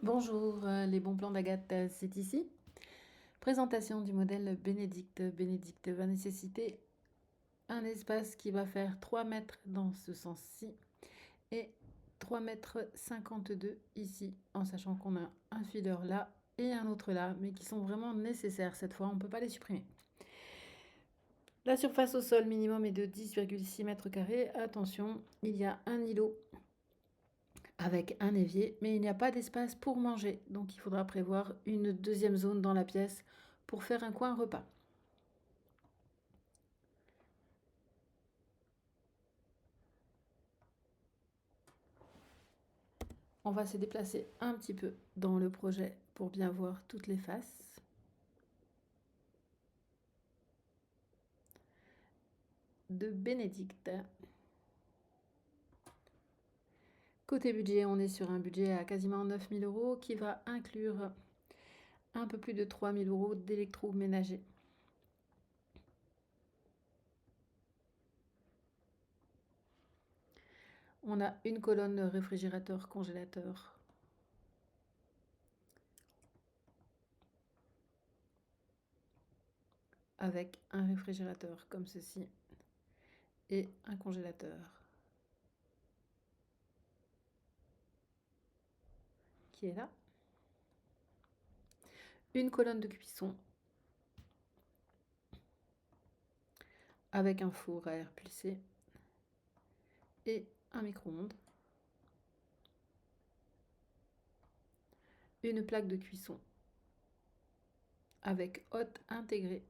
Bonjour, les bons plans d'Agathe, c'est ici. Présentation du modèle Bénédicte. Bénédicte va nécessiter un espace qui va faire 3 mètres dans ce sens-ci et 3,52 m ici, en sachant qu'on a un feeder là et un autre là, mais qui sont vraiment nécessaires cette fois, on ne peut pas les supprimer. La surface au sol minimum est de 10,6 m². Attention, il y a un îlot avec un évier, mais il n'y a pas d'espace pour manger. Donc il faudra prévoir une deuxième zone dans la pièce pour faire un coin repas. On va se déplacer un petit peu dans le projet pour bien voir toutes les faces. De Bénédicte. Côté budget, on est sur un budget à quasiment 9 000 € qui va inclure un peu plus de 3 000 € d'électroménager. On a une colonne réfrigérateur-congélateur. Avec un réfrigérateur comme ceci et un congélateur qui est là. Une colonne de cuisson avec un four à air pulsé et un micro-ondes. Une plaque de cuisson avec hotte intégrée.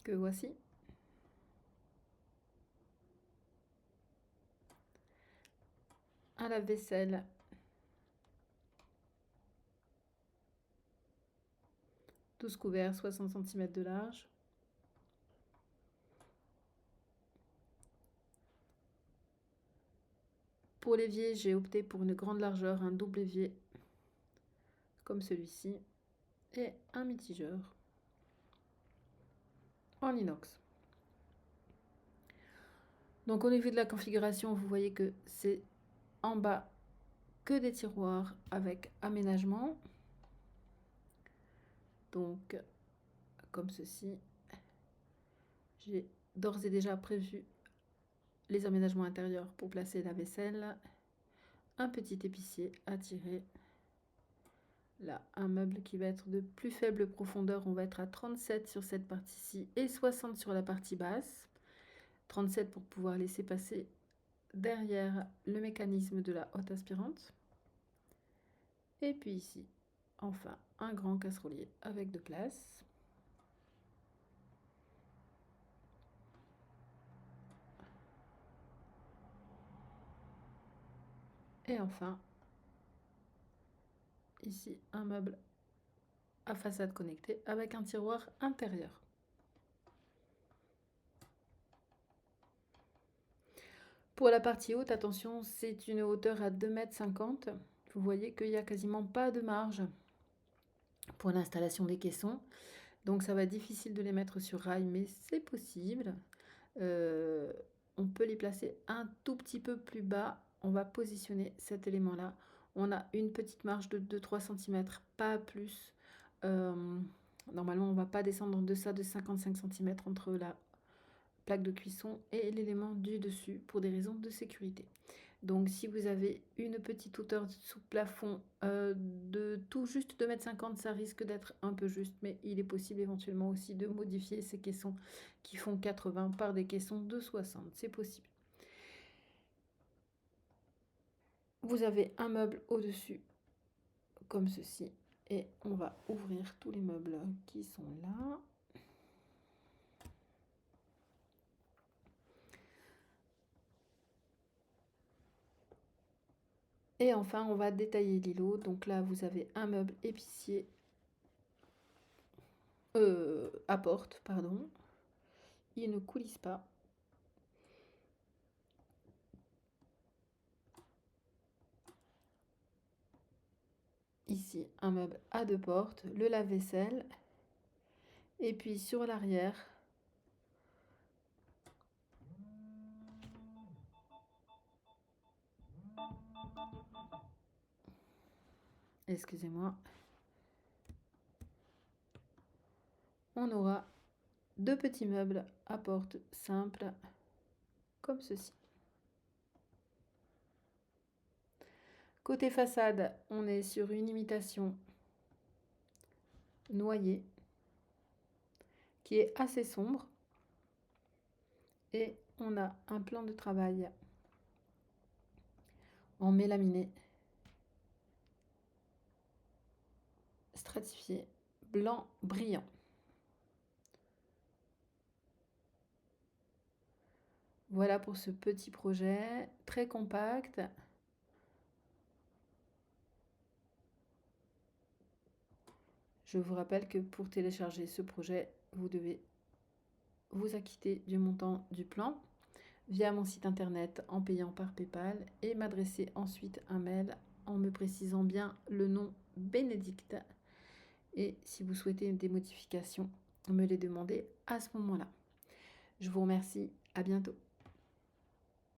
Que voici. Un lave-vaisselle. Tous couverts, 60 cm de large. Pour l'évier, j'ai opté pour une grande largeur, un double évier, comme celui-ci, et un mitigeur en inox. Donc au niveau de la configuration, vous voyez que c'est en bas que des tiroirs avec aménagement. Donc, comme ceci, j'ai d'ores et déjà prévu les aménagements intérieurs pour placer la vaisselle. Un petit épicier à tirer. Là, un meuble qui va être de plus faible profondeur. On va être à 37 sur cette partie-ci et 60 sur la partie basse. 37 pour pouvoir laisser passer derrière le mécanisme de la hotte aspirante. Et puis ici, enfin, un grand casserolier avec de place. Et enfin, ici, un meuble à façade connectée avec un tiroir intérieur. Pour la partie haute, attention, c'est une hauteur à 2,50 m. Vous voyez qu'il n'y a quasiment pas de marge pour l'installation des caissons. Donc ça va être difficile de les mettre sur rail, mais c'est possible. On peut les placer un tout petit peu plus bas. On va positionner cet élément-là. On a une petite marge de 2-3 cm, pas plus. Normalement, on ne va pas descendre en deçà de 55 cm entre la plaque de cuisson et l'élément du dessus pour des raisons de sécurité. Donc si vous avez une petite hauteur sous plafond de tout juste 2,50 m, ça risque d'être un peu juste, mais il est possible éventuellement aussi de modifier ces caissons qui font 80 par des caissons de 60, c'est possible. Vous avez un meuble au-dessus, comme ceci, et on va ouvrir tous les meubles qui sont là. Et enfin, on va détailler l'îlot. Donc là, vous avez un meuble épicier à porte, pardon. Il ne coulisse pas. Ici, un meuble à 2 portes, le lave-vaisselle. Et puis sur l'arrière, excusez-moi, on aura 2 petits meubles à porte simple comme ceci. Côté façade, on est sur une imitation noyer qui est assez sombre et on a un plan de travail en mélaminé stratifié blanc brillant. Voilà pour ce petit projet très compact. Je vous rappelle que pour télécharger ce projet, vous devez vous acquitter du montant du plan via mon site internet en payant par PayPal et m'adresser ensuite un mail en me précisant bien le nom Bénédicte. Et si vous souhaitez des modifications, me les demander à ce moment-là. Je vous remercie, à bientôt.